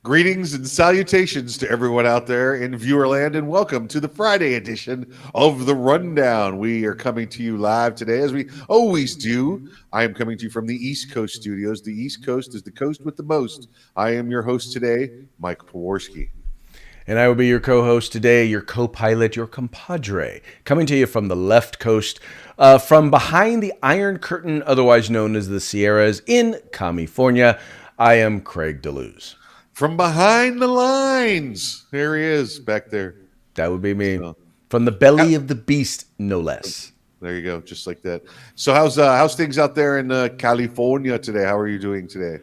Greetings and salutations to everyone out there in viewerland, and welcome to the Friday edition of The Rundown. We are coming to you live today, as we always do. I am coming to you from the East Coast studios. The East Coast is the coast with the most. I am your host today, Mike Peworski. And I will be your co-host today, your co-pilot, your compadre, coming to you from the left coast, from behind the Iron Curtain, otherwise known as the Sierras in California. I am Craig DeLuz. From behind the lines, there he is back there. That would be me. From the belly of the beast, no less. There you go, just like that. So how's things out there in California today? How are you doing today?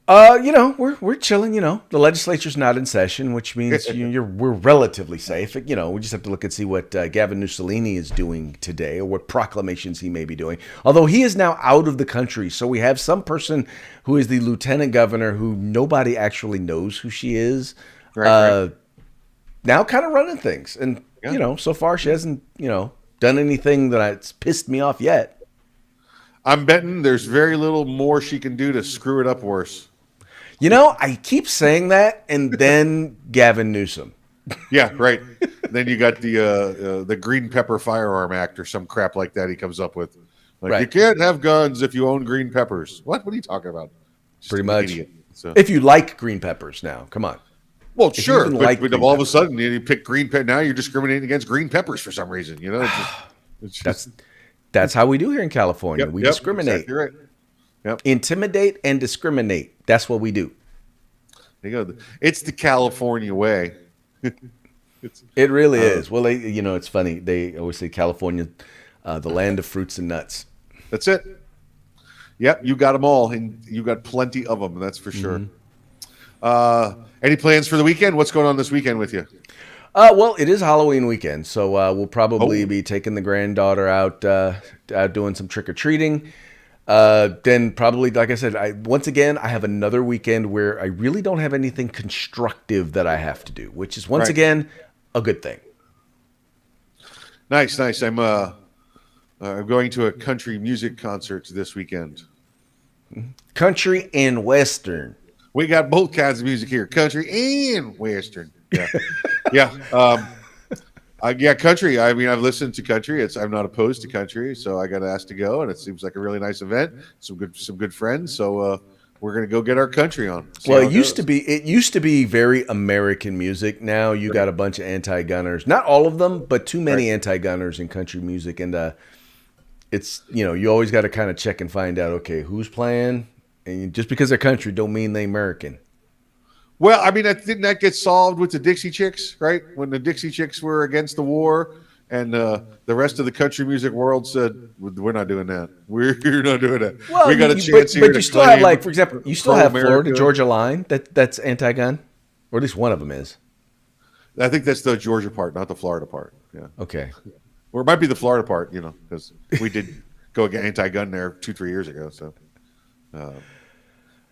We're chilling. The legislature's not in session, which means we're relatively safe. We just have to look and see what Gavin Mussolini is doing today, or what proclamations he may be doing. Although he is now out of the country, so we have some person who is the lieutenant governor who nobody actually knows who she is. Right. Now kind of running things, and so far she hasn't done anything that's pissed me off yet. I'm betting there's very little more she can do to screw it up worse. I keep saying that, and then Gavin Newsom. Yeah, right. Then you got the Green Pepper Firearm Act or some crap like that he comes up with. Like, You can't have guns if you own green peppers. What are you talking about? Just pretty much. Idiot, so. If you like green peppers now, come on. Well, sure, but all of a sudden you pick green pepper. Now you're discriminating against green peppers for some reason. It's just, that's how we do here in California. We discriminate. Exactly right. Yep. Intimidate and discriminate. That's what we do. There you go. It's the California way. It really is. Well, it's funny. They always say California, the land of fruits and nuts. That's it. Yep, you got them all, and you got plenty of them. That's for sure. Mm-hmm. Any plans for the weekend? What's going on this weekend with you? Well, it is Halloween weekend, so we'll probably be taking the granddaughter out doing some trick or treating. Then probably, like I said, I have another weekend where I really don't have anything constructive that I have to do, which is once again a good thing. Nice. I'm going to a country music concert this weekend. Country and Western. We got both kinds of music here, country and Western. Yeah, yeah. Country. I mean, I've listened to country. I'm not opposed to country, so I got asked to go, and it seems like a really nice event. Some good friends. So we're gonna go get our country on. Well, it used to be very American music. Now you got a bunch of anti-gunners. Not all of them, but too many anti-gunners in country music, and it's you always got to kind of check and find out. Okay, who's playing? And just because they're country don't mean they're American. Well, I mean, didn't that get solved with the Dixie Chicks, right? When the Dixie Chicks were against the war, and the rest of the country music world said, "We're not doing that. We're not doing that. Well, we got a chance here." But you still have, for example, you still have Florida Georgia line that's anti-gun, or at least one of them is. I think that's the Georgia part, not the Florida part. Yeah. Okay. Or it might be the Florida part, because we did go get anti-gun there 2-3 years ago. So.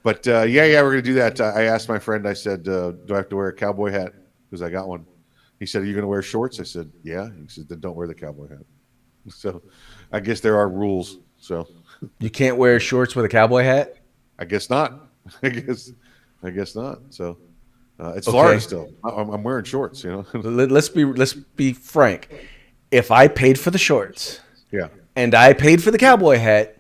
But we're going to do that. I asked my friend, I said, do I have to wear a cowboy hat? Because I got one. He said, are you going to wear shorts? I said, yeah. He said, then don't wear the cowboy hat. So I guess there are rules. So you can't wear shorts with a cowboy hat? I guess not. I guess not. So it's Florida still. I'm wearing shorts, Let's be frank. If I paid for the shorts and I paid for the cowboy hat,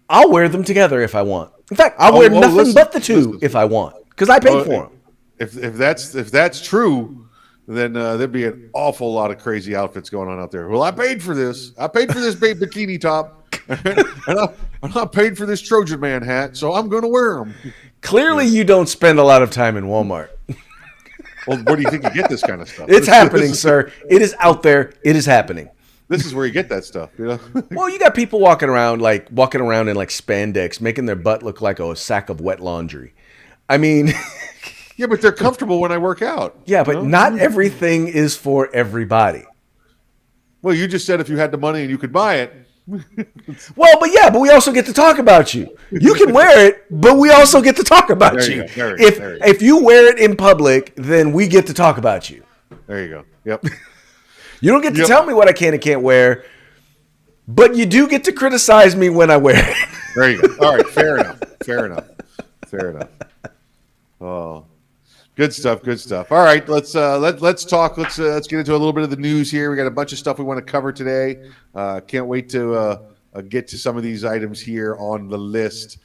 I'll wear them together if I want. In fact, I'll wear nothing but the two if I want, because I paid for them. If that's true, then there'd be an awful lot of crazy outfits going on out there. Well, I paid for this. I paid for this bikini top, and I'm not paid for this Trojan Man hat, so I'm going to wear them. Clearly, you don't spend a lot of time in Walmart. Well, where do you think you get this kind of stuff? It's happening, sir. It is out there. It is happening. This is where you get that stuff, Well, you got people walking around in spandex, making their butt look like a sack of wet laundry. I mean, yeah, but they're comfortable when I work out. Yeah, but not everything is for everybody. Well, you just said if you had the money and you could buy it. Well, but we also get to talk about you. You can wear it, but we also get to talk about you. If you wear it in public, then we get to talk about you. There you go. Yep. You don't get to tell me what I can and can't wear, but you do get to criticize me when I wear it. There you go. All right. Fair enough. Oh, good stuff. Good stuff. All right, let's talk. Let's get into a little bit of the news here. We got a bunch of stuff we want to cover today. Can't wait to get to some of these items here on the list.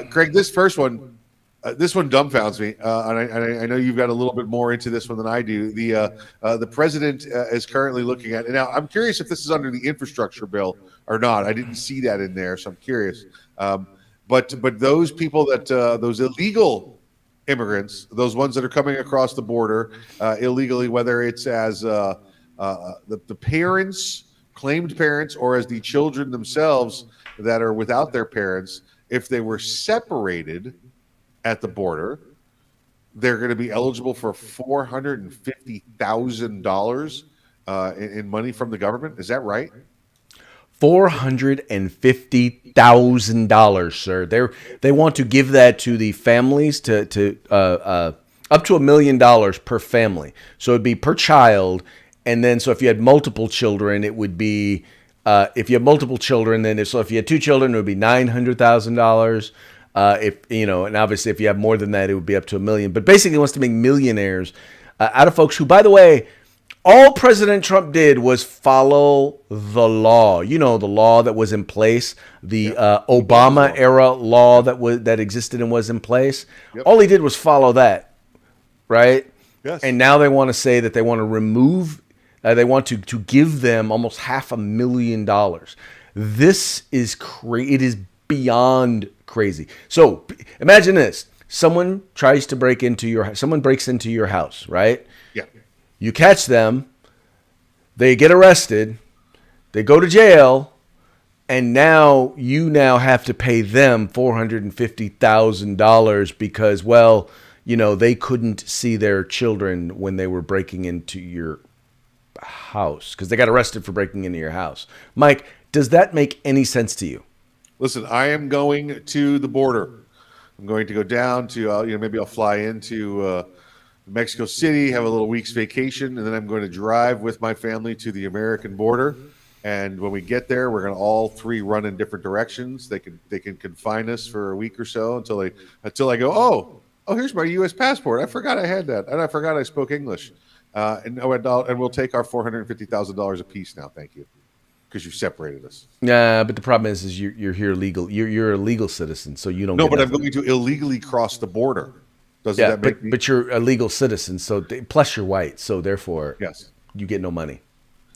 Craig, this one dumbfounds me, and I know you've got a little bit more into this one than I do. The president is currently looking at, and now I'm curious if this is under the infrastructure bill or not. I didn't see that in there, so I'm curious. But those people that those illegal immigrants, those ones that are coming across the border illegally, whether it's as the parents, claimed parents, or as the children themselves that are without their parents, if they were separated at the border, they're going to be eligible for $450,000 in money from the government. Is that right? $450,000, sir. They want to give that to the families to up to $1 million per family. So it'd be per child, and then so if you had multiple children, it would be if you have multiple children, then if you had two children, it would be $900,000. If you know, and obviously if you have more than that, it would be up to $1 million. But basically, he wants to make millionaires out of folks who, by the way, all President Trump did was follow the law. You know, the law that was in place, the Obama era law that existed and was in place. Yep. All he did was follow that, right? Yes. And now they want to say that they want to remove. They want to give them almost $500,000. This is crazy. It is beyond crazy. So imagine this: someone breaks into your house, right? Yeah. You catch them, they get arrested, they go to jail, and now you have to pay them $450,000 because, well, you know, they couldn't see their children when they were breaking into your house because they got arrested for breaking into your house. Mike, does that make any sense to you? Listen, I am going to the border. I'm going to go down to, maybe I'll fly into Mexico City, have a little week's vacation, and then I'm going to drive with my family to the American border. And when we get there, we're going to all three run in different directions. They can confine us for a week or so until I go, oh, here's my U.S. passport. I forgot I had that, and I forgot I spoke English. And we'll take our $450,000 a piece now. Thank you. Because you separated us. Yeah, but the problem is you're here legal. You're a legal citizen, so you don't. No, but I'm going to illegally cross the border. But you're a legal citizen, so plus you're white, so therefore, yes, you get no money.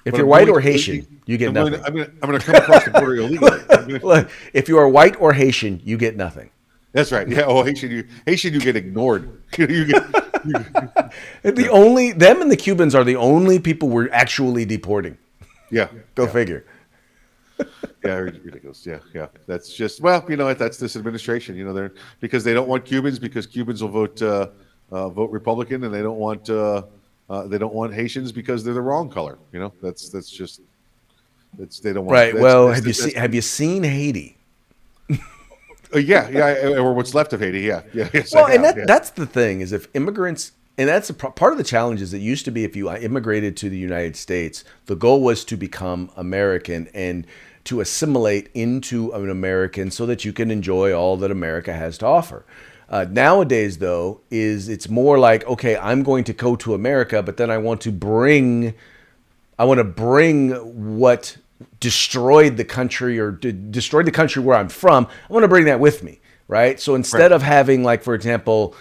If you're white or Haitian, you get nothing. I'm going to come across the border illegally. Look, if you are white or Haitian, you get nothing. That's right. Yeah. Oh, Haitian, you get ignored. You get. Them and the Cubans are the only people we're actually deporting. Yeah. Go figure. Yeah, ridiculous. Yeah. That's just that's this administration. They're because they don't want Cubans because Cubans will vote Republican, and they don't want Haitians because they're the wrong color. They don't want. Right. Well, have you seen Haiti? Yeah, or what's left of Haiti. Yeah. Yes, well, that's the thing is if immigrants. And that's part of the challenge is it used to be if you immigrated to the United States, the goal was to become American and to assimilate into an American so that you can enjoy all that America has to offer. Nowadays, though, it's more like, okay, I'm going to go to America, but then I want to bring what destroyed the country or destroyed the country where I'm from. I want to bring that with me, right? So instead of having, like, for example,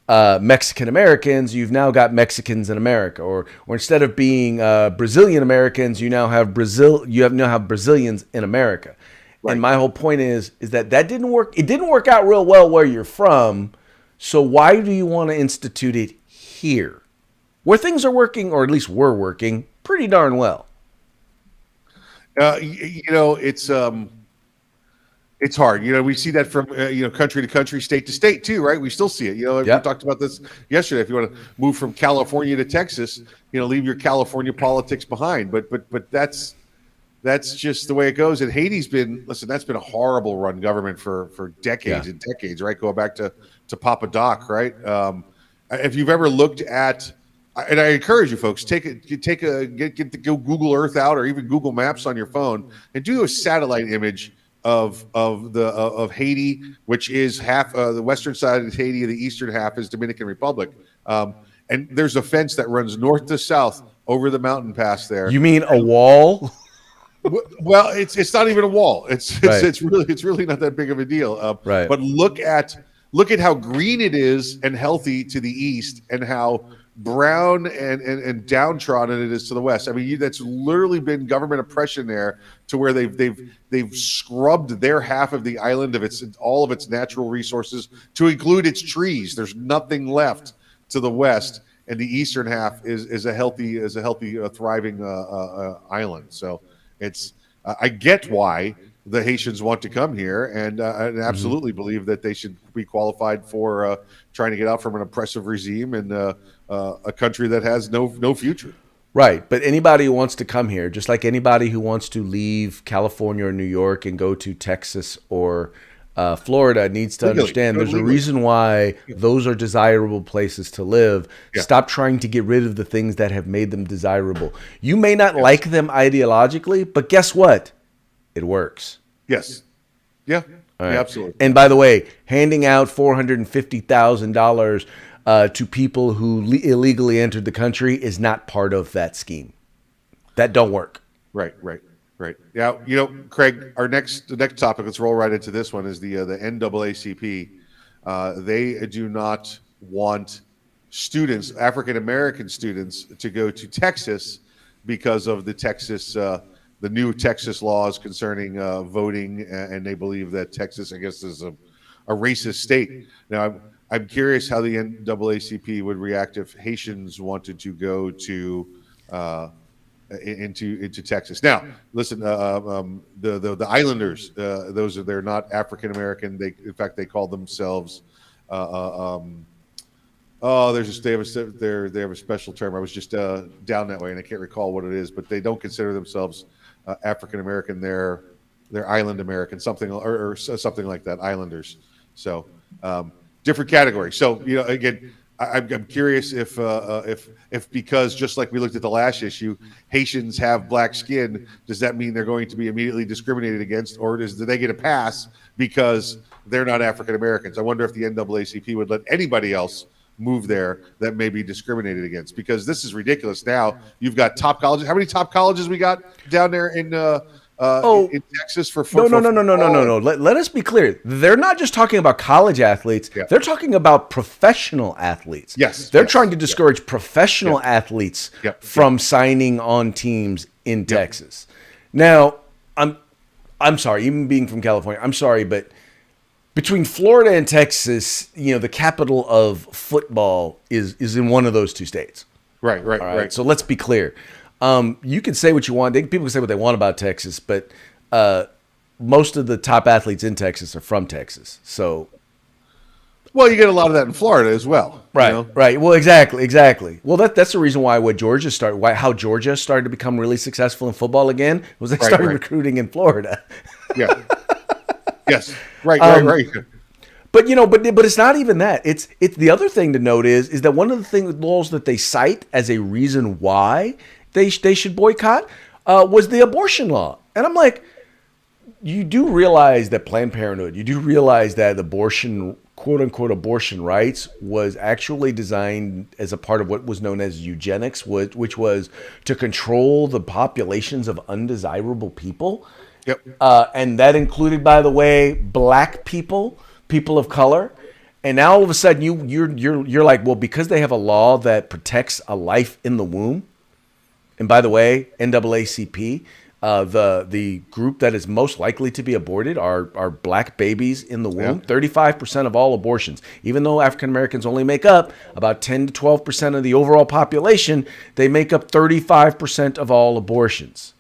Mexican Americans, you've now got Mexicans in America, or instead of being Brazilian Americans, you now have Brazilians in America. Right. And my whole point is that didn't work. It didn't work out real well where you're from. So why do you want to institute it here, where things are working, or at least were working pretty darn well? It's hard. We see that from country to country, state to state too, right? We still see it. We talked about this yesterday. If you want to move from California to Texas, leave your California politics behind. But that's just the way it goes. And Haiti's that's been a horrible run government for decades and decades, right? Going back to Papa Doc, right? If you've ever looked at, and I encourage you folks, get the Google Earth out or even Google Maps on your phone and do a satellite image of Haiti, which is half the western side is Haiti, the eastern half is Dominican Republic. And there's a fence that runs north to south over the mountain pass there. You mean a wall? Well, it's not even a wall. Right. It's really not that big of a deal. Right. But look at how green it is and healthy to the east, and how brown and downtrodden it is to the west. I mean, that's literally been government oppression there, to where they've scrubbed their half of the island of all of its natural resources, to include its trees. There's nothing left to the west, and the eastern half is a healthy thriving island. So it's I get why the Haitians want to come here, and absolutely believe that they should be qualified for trying to get out from an oppressive regime and a country that has no future. Right. But anybody who wants to come here, just like anybody who wants to leave California or New York and go to Texas or Florida, needs to understand there's a reason why those are desirable places to live. Yeah. Stop trying to get rid of the things that have made them desirable. You may not like them ideologically, but guess what? It works. Yes. Yeah. Right. Yeah, absolutely. And by the way, handing out $450,000 to people who illegally entered the country is not part of that scheme. That don't work. Right. Yeah, Craig, the next topic. Let's roll right into this one. Is the NAACP? They do not want students, African American students, to go to Texas because of the new Texas laws concerning voting, and they believe that Texas, I guess, is a racist state. Now, I'm curious how the NAACP would react if Haitians wanted to go to into Texas. Now, listen, the Islanders, they're not African American. In fact, they call themselves. They have a special term. I was just down that way, and I can't recall what it is. But they don't consider themselves African American. They're Island American, something or something like that. Islanders. So different category. So again, I'm curious if because, just like we looked at the last issue, Haitians have black skin, does that mean they're going to be immediately discriminated against, or do they get a pass because they're not African Americans? I wonder if the NAACP would let anybody else move there that may be discriminated against, because this is ridiculous. Now you've got top colleges. How many top colleges we got down there in Texas for No. Let us be clear. They're not just talking about college athletes. Yeah. They're talking about professional athletes. Yes. They're trying to discourage professional athletes from signing on teams in Texas. Now, I'm sorry, even being from California, I'm sorry, but between Florida and Texas, the capital of football is in one of those two states. Right. So let's be clear. You can say what you want. People can say what they want about Texas, but most of the top athletes in Texas are from Texas. So, well, you get a lot of that in Florida as well. Right. Well, exactly. Well, that's the reason why how Georgia started to become really successful in football again was they started recruiting in Florida. Yeah. Yes. Right. But but it's not even that. It's the other thing to note is that one of the laws that they cite as a reason why they should boycott was the abortion law. And I'm like, you do realize that Planned Parenthood, you do realize that abortion, quote unquote, abortion rights was actually designed as a part of what was known as eugenics, which was to control the populations of undesirable people. Yep. And that included, by the way, black people of color. And now all of a sudden you're like, well, because they have a law that protects a life in the womb. And by the way, NAACP, the group that is most likely to be aborted are black babies in the womb. 35% of all abortions, even though African Americans only make up about 10 to 12% of the overall population, they make up 35% of all abortions,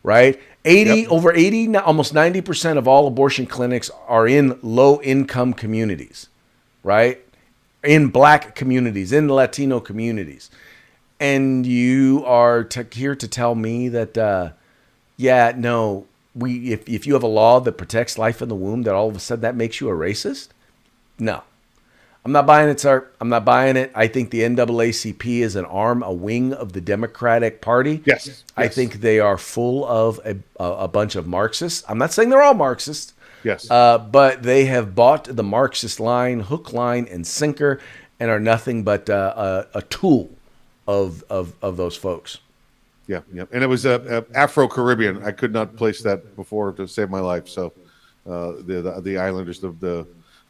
right? Over 80, almost 90% of all abortion clinics are in low-income communities, right? In black communities, in Latino communities. And you are here to tell me that, if you have a law that protects life in the womb, that all of a sudden that makes you a racist? No. I'm not buying it, sir. I'm not buying it. I think the NAACP is an arm, a wing of the Democratic Party. Yes. I think they are full of a bunch of Marxists. I'm not saying they're all Marxists. Yes. But they have bought the Marxist line, hook, line, and sinker, and are nothing but a tool of those folks. Yeah, yeah, and it was Afro-Caribbean. I could not place that before to save my life. So, the Islanders, the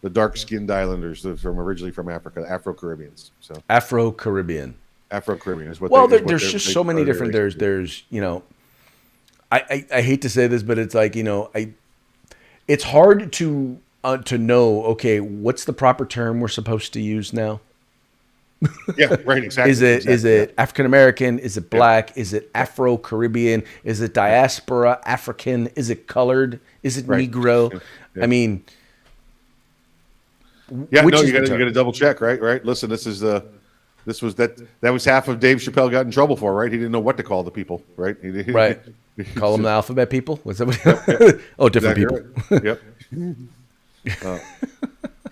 dark-skinned Islanders, originally from Africa, Afro-Caribbeans. So Afro-Caribbean. Afro-Caribbean is what. Well, they, there's just so many different. There's I hate to say this, but it's like it's hard to know. Okay, what's the proper term we're supposed to use now? Yeah, right. Exactly. Is it African American? Is it black? Yeah. Is it Afro Caribbean? Is it diaspora African? Is it colored? Is it Negro? Yeah. I mean, yeah. No, you got to double check, right? Right. Listen, that was half of Dave Chappelle got in trouble for, right? He didn't know what to call the people, right? Right. Call them the alphabet people. What's that? Oh, different exactly people. Right. Yep.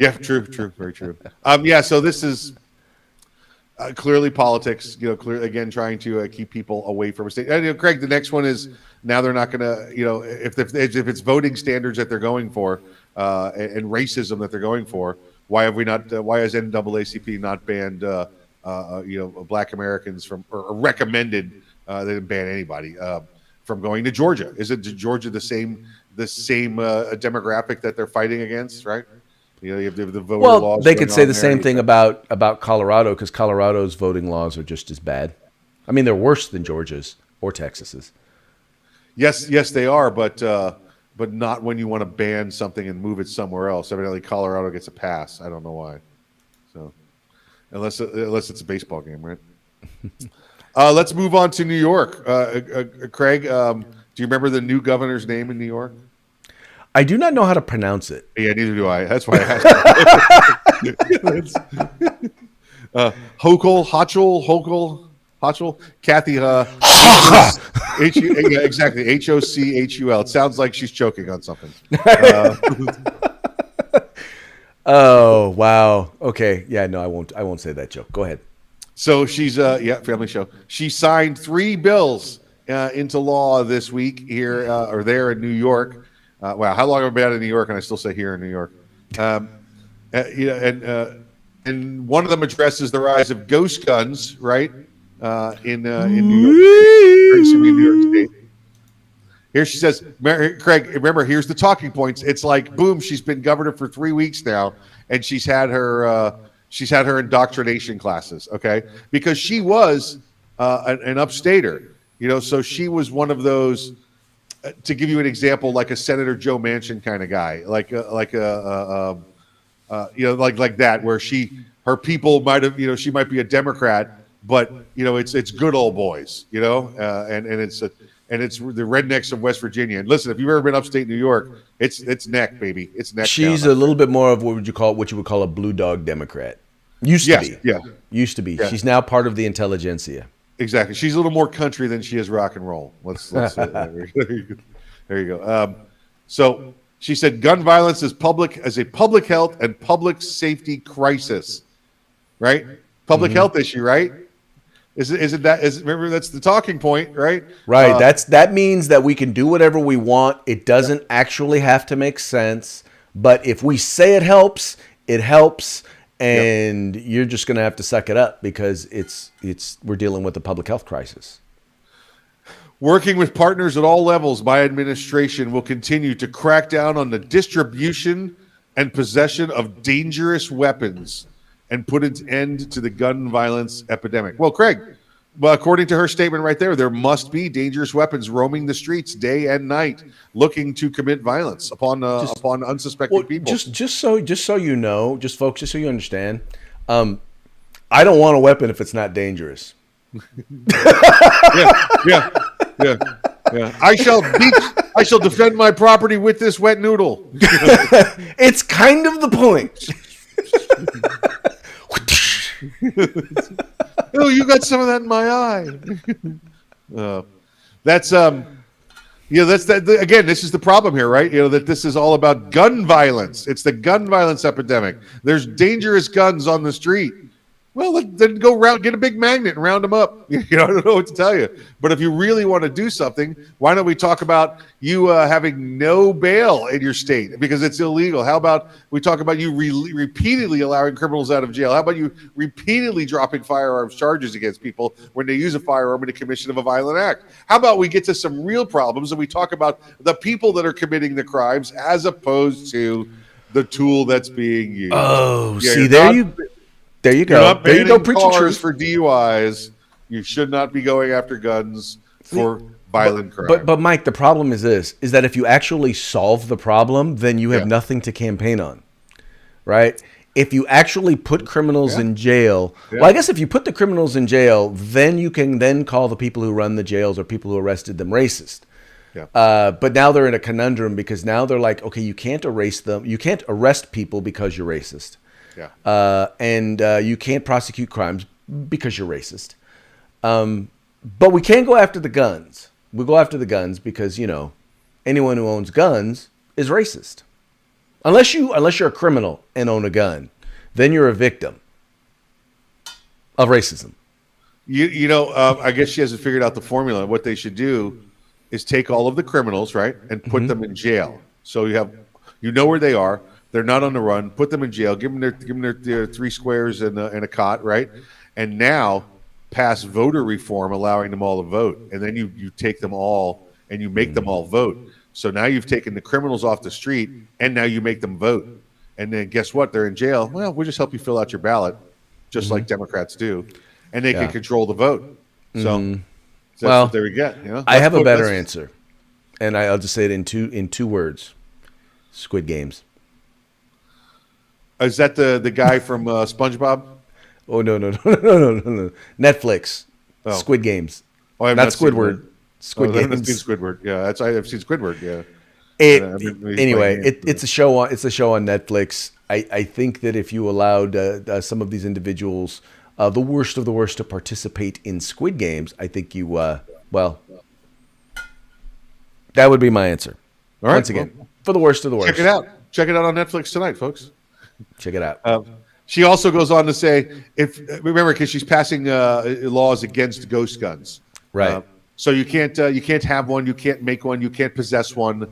Yeah. True. Very true. Yeah. So this is. Clearly politics, clearly again trying to keep people away from a state. Craig, the next one is now they're not going to, if it's voting standards that they're going for and racism that they're going for, why have we not? Why has NAACP not banned Black Americans from or recommended they didn't ban anybody from going to Georgia? Is it Georgia the same demographic that they're fighting against? Right. You have the voter laws. Well, they could say the same thing about Colorado because Colorado's voting laws are just as bad. I mean, they're worse than Georgia's or Texas's. Yes, they are, but not when you want to ban something and move it somewhere else. Evidently, Colorado gets a pass. I don't know why. So, unless it's a baseball game, right? Let's move on to New York. Craig, do you remember the new governor's name in New York? I do not know how to pronounce it. Yeah, neither do I. That's why I asked. Hochul, Kathy. Exactly. Hochul. It sounds like she's choking on something. Oh wow. Okay. Yeah. No, I won't. I won't say that joke. Go ahead. So she's family show. She signed 3 bills into law this week here or there in New York. Wow, how long have I been out of New York, and I still say here in New York? And one of them addresses the rise of ghost guns, right? In New York State. Here she says, Craig, remember, here's the talking points. It's like, boom, she's been governor for 3 weeks now, and she's had her indoctrination classes, okay? Because she was an upstater, so she was one of those. To give you an example, like a Senator Joe Manchin kind of guy, like that, where her people might have, she might be a Democrat, but it's good old boys, and it's the rednecks of West Virginia. And listen, if you've ever been upstate New York, it's neck, baby, it's neck. She's a little bit more of what you would call a blue dog Democrat. Used to be. Yeah. She's now part of the intelligentsia. Exactly. She's a little more country than she is rock and roll. There you go. So she said gun violence is a public health and public safety crisis, right? Public health issue, right? Remember that's the talking point, right? Right. That means that we can do whatever we want. It doesn't actually have to make sense, but if we say it helps, it helps. And you're just going to have to suck it up because we're dealing with a public health crisis. Working with partners at all levels, my administration will continue to crack down on the distribution and possession of dangerous weapons and put an end to the gun violence epidemic. Well, Craig, according to her statement right there must be dangerous weapons roaming the streets day and night, looking to commit violence upon unsuspecting people. Just so you know, folks, just so you understand, I don't want a weapon if it's not dangerous. Yeah. I shall defend my property with this wet noodle. It's kind of the point. Oh, you got some of that in my eye. That's That's that. Again, this is the problem here, right? That this is all about gun violence. It's the gun violence epidemic. There's dangerous guns on the street. Well, then go get a big magnet and round them up. I don't know what to tell you. But if you really want to do something, why don't we talk about you having no bail in your state because it's illegal? How about we talk about you repeatedly allowing criminals out of jail? How about you repeatedly dropping firearms charges against people when they use a firearm in the commission of a violent act? How about we get to some real problems and we talk about the people that are committing the crimes as opposed to the tool that's being used? Oh, see, there you go. There you go, preaching truth for DUIs. You should not be going after guns for violent crime. But Mike, the problem is this: is that if you actually solve the problem, then you have nothing to campaign on, right? If you actually put criminals in jail, well, I guess if you put the criminals in jail, then you can then call the people who run the jails or people who arrested them racist. Yeah. But now they're in a conundrum because now they're like, okay, you can't erase them. You can't arrest people because you're racist. Yeah. And you can't prosecute crimes because you're racist. But we can't go after the guns. We go after the guns because, anyone who owns guns is racist. Unless you're a criminal and own a gun, then you're a victim of racism. I guess she hasn't figured out the formula. What they should do is take all of the criminals, right, and put them in jail. So you know where they are. They're not on the run. Put them in jail. Give them their 3 squares and a cot, right? And now pass voter reform, allowing them all to vote. And then you take them all and you make them all vote. So now you've taken the criminals off the street, and now you make them vote. And then guess what? They're in jail. Well, we'll just help you fill out your ballot, just like Democrats do, and they can control the vote. So that's what they would get. I have a better answer, and I'll just say it in two words: Squid Games. Is that the guy from SpongeBob? Oh no! Netflix. Oh. Squid Games. Oh, I've not not seen Squidward. Squid Games. I've seen Squidward. Yeah, I've seen Squidward. Yeah. It's a show on Netflix. I think that if you allowed some of these individuals, the worst of the worst, to participate in Squid Games, I think you that would be my anser. All right. Once again, for the worst of the worst. Check it out. Check it out on Netflix tonight, folks. Check it out. She also goes on to say, remember, because she's passing laws against ghost guns, right? So you can't have one, you can't make one, you can't possess one.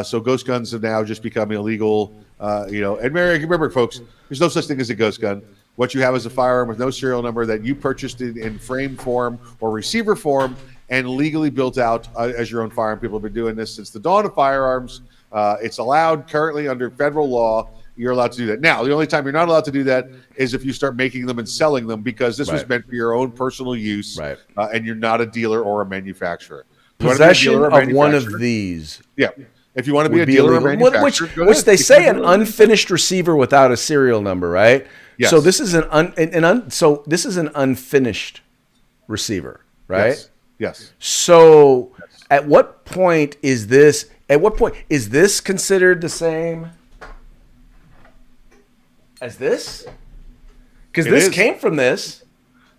So ghost guns have now just become illegal. And Mary, remember, folks, there's no such thing as a ghost gun. What you have is a firearm with no serial number that you purchased in frame form or receiver form and legally built out as your own firearm. People have been doing this since the dawn of firearms. It's allowed currently under federal law. You're allowed to do that. Now, the only time you're not allowed to do that is if you start making them and selling them, because this was meant for your own personal use, and you're not a dealer or a manufacturer. Possession of one of these. Yeah. If you want to be a dealer or manufacturer, which they say an unfinished receiver without a serial number, right? Yes. So this is an unfinished receiver, right? Yes. So at what point is this considered the same as this? Because this came from this.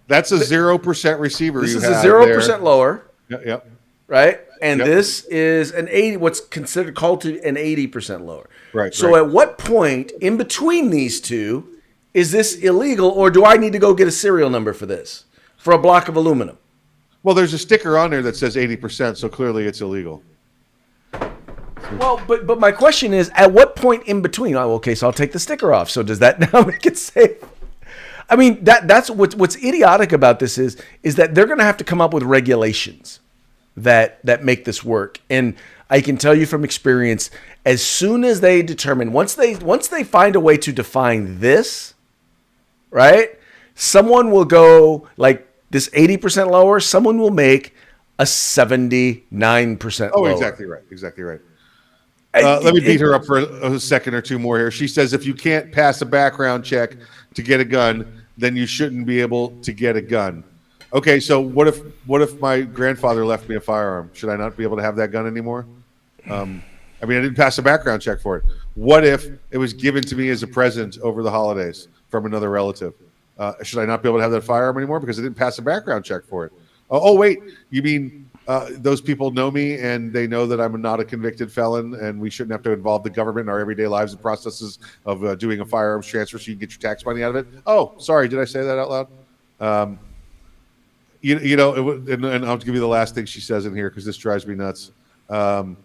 That's a 0% receiver. This is a 0% lower. Yep. Right? And this is an 80, what's called to an 80% lower. Right. So at what point in between these two is this illegal, or do I need to go get a serial number for this, for a block of aluminum? Well, there's a sticker on there that says 80%, so clearly it's illegal. Well, but my question is, at what point in between? Oh, okay, so I'll take the sticker off. So does that now make it safe? I mean, that's what's idiotic about this is that they're going to have to come up with regulations that make this work. And I can tell you from experience, as soon as they determine, once they find a way to define this, right? Someone will go like this 80% lower. Someone will make a 79% lower. Exactly right. Let me beat her up for a second or two more here. She says if you can't pass a background check to get a gun, then you shouldn't be able to get a gun. Okay, so what if my grandfather left me a firearm? Should I not be able to have that gun anymore? I didn't pass a background check for it. What if it was given to me as a present over the holidays from another relative? Should I not be able to have that firearm anymore because I didn't pass a background check for it? Oh wait, you mean those people know me and they know that I'm not a convicted felon, and we shouldn't have to involve the government in our everyday lives and processes of doing a firearms transfer so you can get your tax money out of it. Oh, sorry, did I say that out loud? Um, and I'll give you the last thing she says in here because this drives me nuts. Um,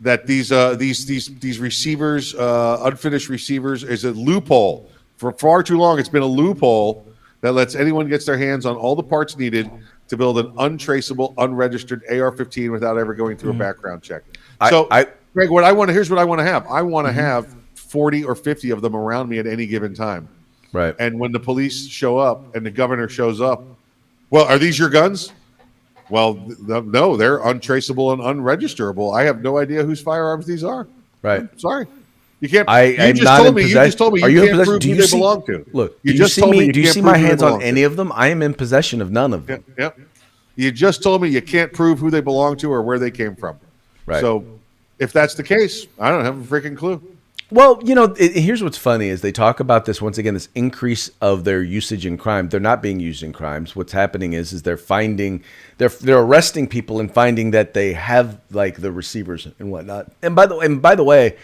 that these receivers, unfinished receivers, is a loophole. For far too long, it's been a loophole that lets anyone gets their hands on all the parts needed to build an untraceable, unregistered AR-15 without ever going through a background check. So, Greg, here's what I want to have. I want to have 40 or 50 of them around me at any given time. Right. And when the police show up and the governor shows up, well, are these your guns? Well, no, they're untraceable and unregisterable. I have no idea whose firearms these are. Right. I'm sorry. You can't. You just told me you can't prove who they belong to. Look, do you see my hands on any of them? I am in possession of none of them. Yep. You just told me you can't prove who they belong to or where they came from. Right. So if that's the case, I don't have a freaking clue. Well, here's what's funny is they talk about this once again, this increase of their usage in crime. They're not being used in crimes. What's happening is they're arresting people and finding that they have like the receivers and whatnot. And by the way,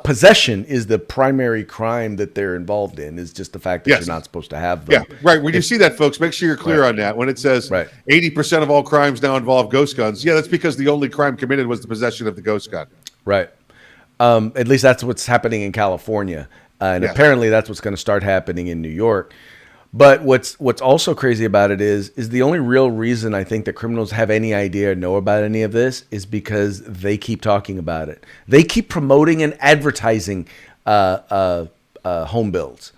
possession is the primary crime that they're involved in. Is just the fact that you're not supposed to have them. Yeah, right. When you see that, folks, make sure you're clear on that. When it says 80% of all crimes now involve ghost guns, that's because the only crime committed was the possession of the ghost gun. Right. At least that's what's happening in California, and apparently that's what's going to start happening in New York. But what's also crazy about it is the only real reason I think that criminals have any idea or know about any of this is because they keep talking about it. They keep promoting and advertising home builds.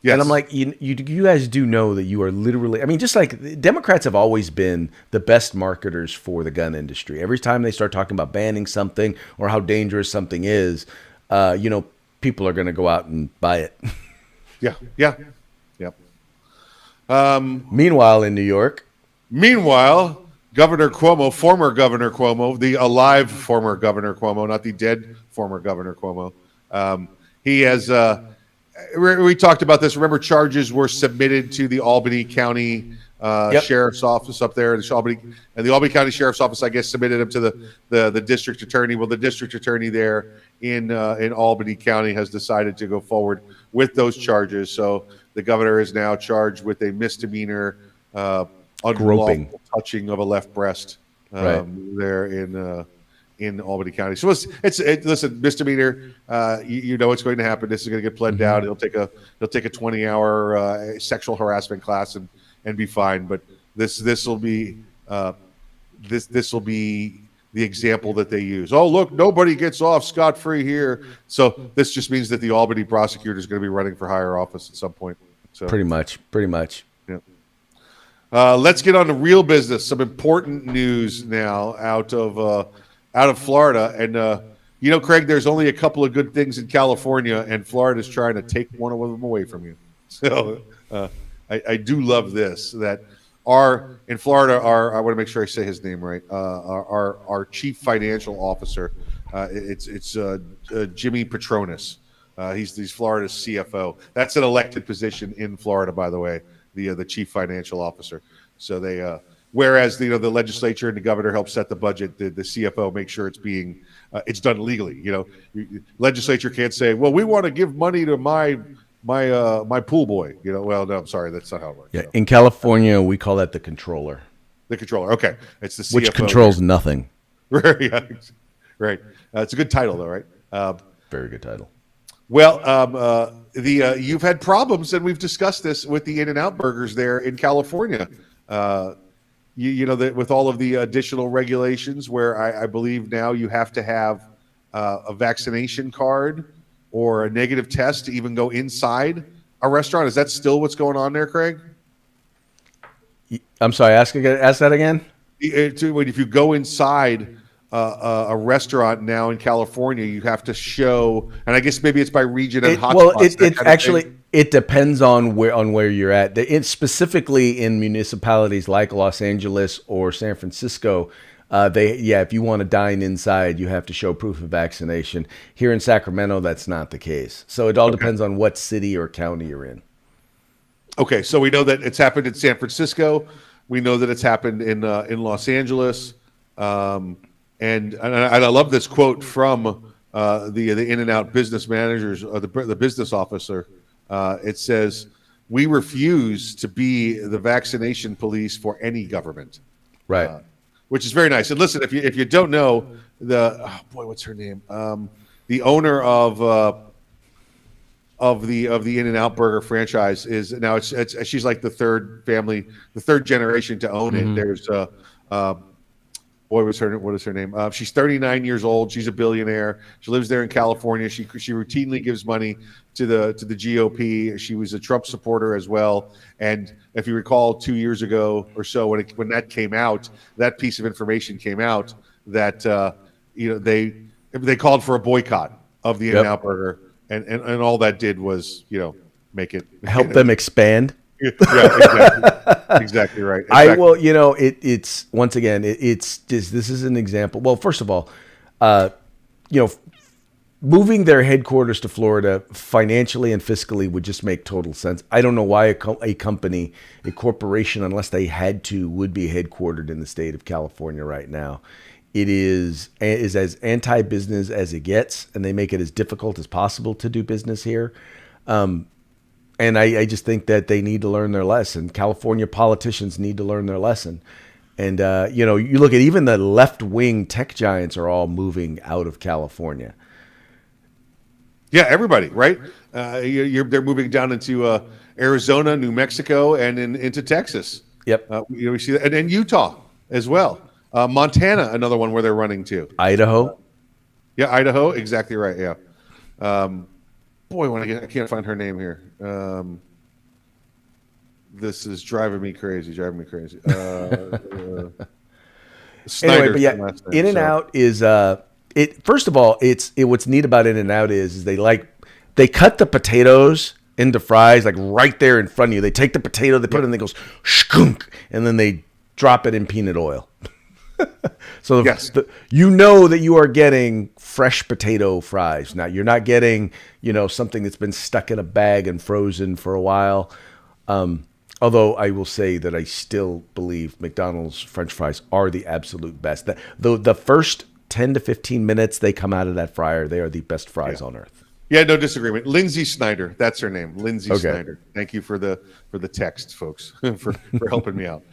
Yes. And I'm like, you guys do know that you are literally, I mean, just like Democrats have always been the best marketers for the gun industry. Every time they start talking about banning something or how dangerous something is, people are going to go out and buy it. Yeah. Meanwhile, in New York. Governor Cuomo, former Governor Cuomo, the alive former Governor Cuomo, not the dead former Governor Cuomo, he has... we talked about this. Remember, charges were submitted to the Albany County Sheriff's Office up there. The Albany County Sheriff's Office, I guess, submitted them to the district attorney. Well, the district attorney there in Albany County has decided to go forward with those charges. So the governor is now charged with a misdemeanor unlawful touching of a left breast there in Albany County. So listen, misdemeanor. You know what's going to happen. This is going to get pled down. He'll take a 20-hour sexual harassment class and be fine. But this will be the example that they use. Oh, look, nobody gets off scot-free here. So this just means that the Albany prosecutor is going to be running for higher office at some point. So pretty much. Yeah. Let's get on to real business. Some important news now out of Florida. And, Craig, there's only a couple of good things in California, and Florida's trying to take one of them away from you. So I do love this, that in Florida, I want to make sure I say his name right, our chief financial officer, it's Jimmy Petronas. He's Florida's CFO. That's an elected position in Florida, by the way, the chief financial officer. So they... Whereas the legislature and the governor help set the budget, the CFO makes sure it's done legally. Legislature can't say, "Well, we want to give money to my pool boy." Well, no, I'm sorry, that's not how it works. Yeah, in California, we call that the controller. The controller, okay, it's the CFO, which controls nothing. Yeah, right. It's a good title, though, right? Very good title. Well, you've had problems, and we've discussed this with the In-N-Out burgers there in California. That with all of the additional regulations where I believe now you have to have a vaccination card or a negative test to even go inside a restaurant. Is that still what's going on there, Craig? I'm sorry, ask that again. If you go inside a restaurant now in California, you have to show, and I guess maybe it's by region and hotspots. It depends on where you're at. It's specifically in municipalities like Los Angeles or San Francisco. If you want to dine inside, you have to show proof of vaccination. Here in Sacramento, that's not the case. So it all depends on what city or county you're in. Okay, so we know that it's happened in San Francisco. We know that it's happened in Los Angeles, and I love this quote from the In-N-Out business managers, or the business officer. It says, "We refuse to be the vaccination police for any government," Right. which is very nice. And listen, if you don't know what's her name? The owner of the In-N-Out Burger franchise is now it's she's like the third generation to own it. There's what is her name? She's 39 years old. She's a billionaire. She lives there in California. She routinely gives money to the GOP. She was a Trump supporter as well. And if you recall, 2 years ago or so, when that came out, that piece of information came out that they called for a boycott of the In-N-Out Burger, and all that did was make it help them expand. Yeah, exactly right. Exactly. It's once again, it's just, this is an example. Well, first of all, moving their headquarters to Florida financially and fiscally would just make total sense. I don't know why a company, a corporation, unless they had to, would be headquartered in the state of California right now. It is as anti-business as it gets, and they make it as difficult as possible to do business here. And I just think that they need to learn their lesson. California politicians need to learn their lesson. And, you look at even the left-wing tech giants are all moving out of California. Yeah, everybody, right? They're moving down into Arizona, New Mexico, and into Texas. Yep. We see that. And then Utah as well. Montana, another one where they're running to. Idaho. Yeah, Idaho. Exactly right, yeah. I can't find her name here. This is driving me crazy. Anyway, but yeah, In-N-Out is first of all, what's neat about In-N-Out is they cut the potatoes into fries like right there in front of you. They take the potato, they put it in, and it goes shkunk, and then they drop it in peanut oil. So that you are getting fresh potato fries. Now you're not getting, something that's been stuck in a bag and frozen for a while. Although I will say that I still believe McDonald's French fries are the absolute best. The first 10 to 15 minutes they come out of that fryer, they are the best fries on earth. Yeah, no disagreement. Lindsay Snyder, that's her name. Lindsay Snyder. Thank you for the text, folks, for helping me out.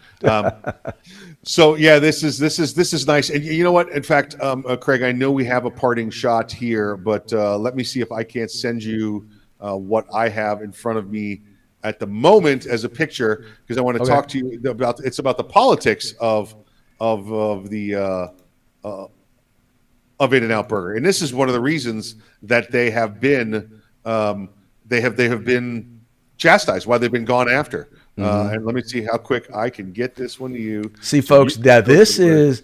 So yeah, this is nice. And you know what? In fact, Craig, I know we have a parting shot here, but let me see if I can't send you what I have in front of me at the moment as a picture, because I want to talk to you about the politics of In-N-Out Burger, and this is one of the reasons that they have been chastised, why they've been gone after. And let me see how quick I can get this one to you. See, folks, this is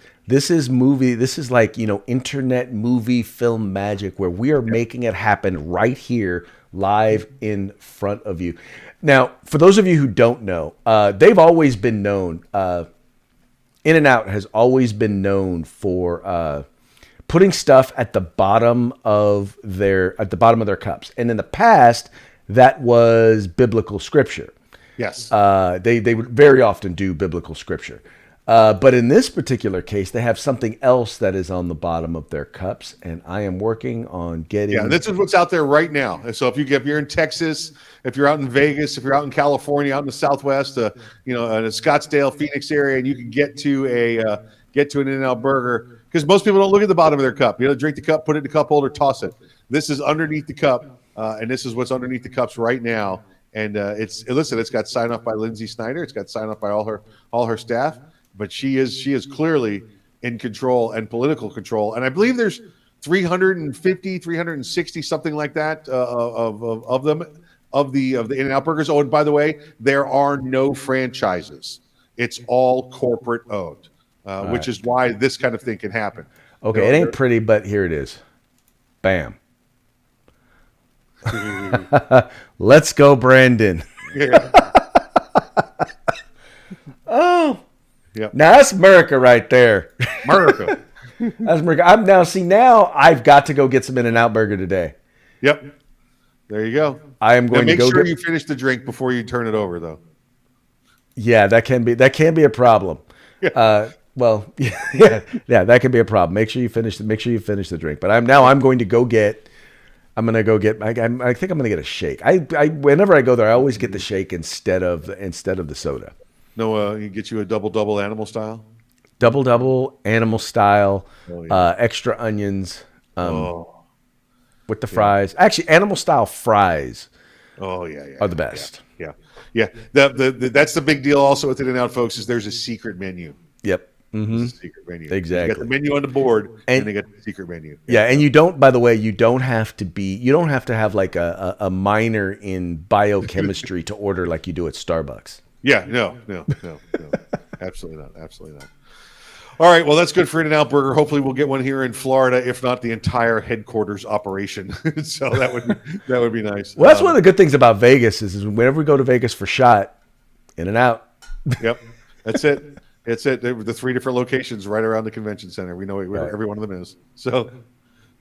movie. This is like internet movie film magic, where we are making it happen right here, live in front of you. Now, for those of you who don't know, they've always been known. In-N-Out has always been known for putting stuff at the bottom of their cups, and in the past, that was biblical scripture. Yes, they would very often do biblical scripture, but in this particular case, they have something else that is on the bottom of their cups, and I am working on getting. Yeah, this is what's out there right now. So if you're in Texas, if you're out in Vegas, if you're out in California, out in the Southwest, in a Scottsdale, Phoenix area, and you can get to an In-N-Out Burger, because most people don't look at the bottom of their cup. Drink the cup, put it in the cup holder, toss it. This is underneath the cup, and this is what's underneath the cups right now. And it's got sign off by Lindsay Snyder. It's got sign off by all her staff. But she is clearly in control and political control. And I believe there's 350, 360, something like that of them, of the In-N-Out Burgers. Oh, and by the way, there are no franchises. It's all corporate owned, which is why this kind of thing can happen. Okay, it ain't pretty, but here it is. Bam. Let's go, Brandon. Yeah. Oh, yep. Now that's America right there. America. That's America. Now I've got to go get some In-N-Out Burger today. Yep. There you go. I am going to go. Make sure you finish the drink before you turn it over, though. Yeah, that can be a problem. Well, yeah, that can be a problem. Make sure you finish the drink. But I'm going to go get. I'm gonna go get. I think I'm gonna get a shake. Whenever I go there, I always get the shake instead of the soda. No, you get you a double animal style. Double double animal style, Oh yeah. extra onions Oh with the yeah. fries. Actually, animal style fries Oh yeah. Yeah. are the Yeah. best. Yeah. Yeah. That's the big deal. Also with In-N-Out, folks, is there's a secret menu. Yep. There's a secret menu. You got the Exactly. menu on the board, and And they got the secret menu. yeah, and you don't. By the way, you don't have to have like a minor in biochemistry to order like you do at Starbucks. Yeah. No. Absolutely not. Absolutely not. All right. Well, that's good for In-N-Out Burger. Hopefully, we'll get one here in Florida, if not the entire headquarters operation. So that would be nice. Well, that's one of the good things about Vegas is whenever we go to Vegas for shot, in and out. Yep. That's it. It's it. The three different locations right around the convention center. We know where every one of them is. So,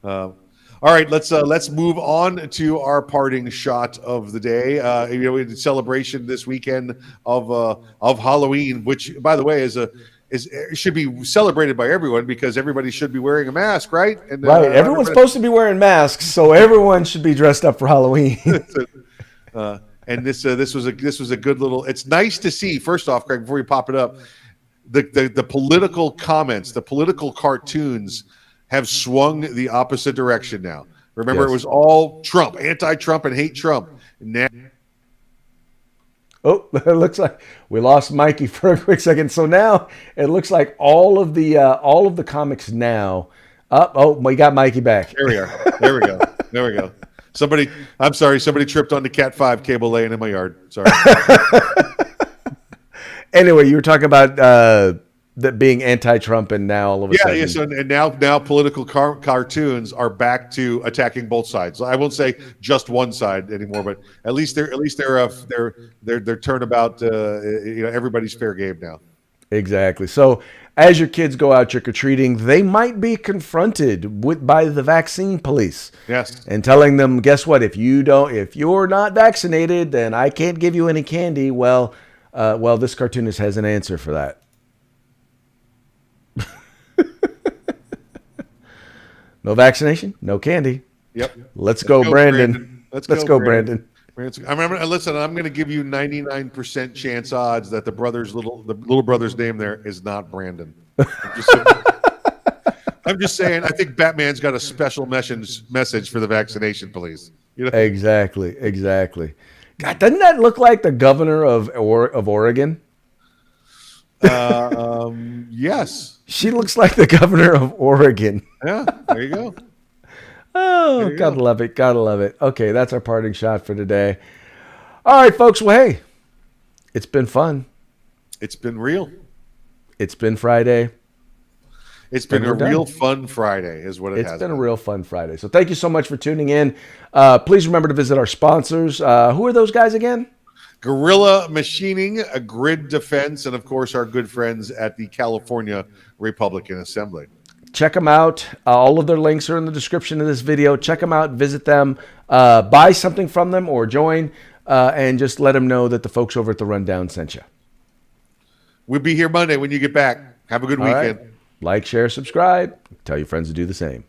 all right, let's move on to our parting shot of the day. We had a celebration this weekend of Halloween, which, by the way, should be celebrated by everyone because everybody should be wearing a mask, right? And Right. Everyone's supposed to be wearing masks, so everyone should be dressed up for Halloween. And this was a good little. It's nice to see. First off, Craig, before you pop it up, the political comments, the political cartoons have swung the opposite direction now. Remember, Yes. It was all Trump, anti-Trump, and hate Trump. Now, Oh, it looks like we lost Mikey for a quick second. So now it looks like all of the comics now. We got Mikey back. there we are. There we go. I'm sorry. Somebody tripped on the Cat 5 cable laying in my yard. Sorry. Anyway, you were talking about that being anti-Trump, and now all of a sudden, Yeah. So and now political cartoons are back to attacking both sides. I won't say just one side anymore, but at least they're turnabout. Everybody's fair game now. exactly. So as your kids go out trick or treating, they might be confronted by the vaccine police. Yes. And telling them, guess what? If you're not vaccinated, then I can't give you any candy. Well, this cartoonist has an answer for that. No vaccination, no candy. Yep. Let's go, Brandon. Let's go, Brandon. I remember. Listen, I'm going to give you 99% chance odds that the little brother's name there is not Brandon. I'm just saying. I think Batman's got a special message for the vaccination police. Exactly. God, doesn't that look like the governor of Oregon? Yes. She looks like the governor of Oregon. Yeah. There you go. Oh, gotta love it. Gotta love it. Okay, that's our parting shot for today. All right, folks. Well, hey, it's been fun. It's been real. It's been Friday. It's been a real fun Friday, is what it has been. It's been a real fun Friday. So thank you so much for tuning in. Please remember to visit our sponsors. Who are those guys again? Guerrilla Machining, a Grid Defense, and of course our good friends at the California Republican Assembly. Check them out. All of their links are in the description of this video. Check them out, visit them, buy something from them or join, and just let them know that the folks over at The Rundown sent you. We'll be here Monday when you get back. Have a good weekend. Right. Like, share, subscribe. Tell your friends to do the same.